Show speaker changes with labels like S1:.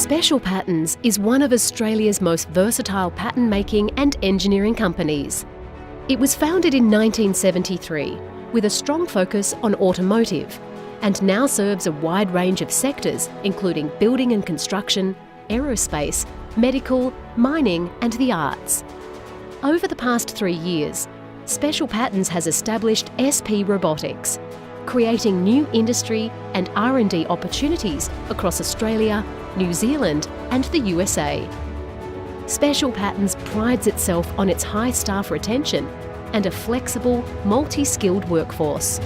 S1: Special Patterns is one of Australia's most versatile pattern-making and engineering companies. It was founded in 1973 with a strong focus on automotive and now serves a wide range of sectors including building and construction, aerospace, medical, mining and the arts. Over the past 3 years, Special Patterns has established SP Robotics, creating new industry and R&D opportunities across Australia, New Zealand and the USA. Special Patterns prides itself on its high staff retention and a flexible, multi-skilled workforce.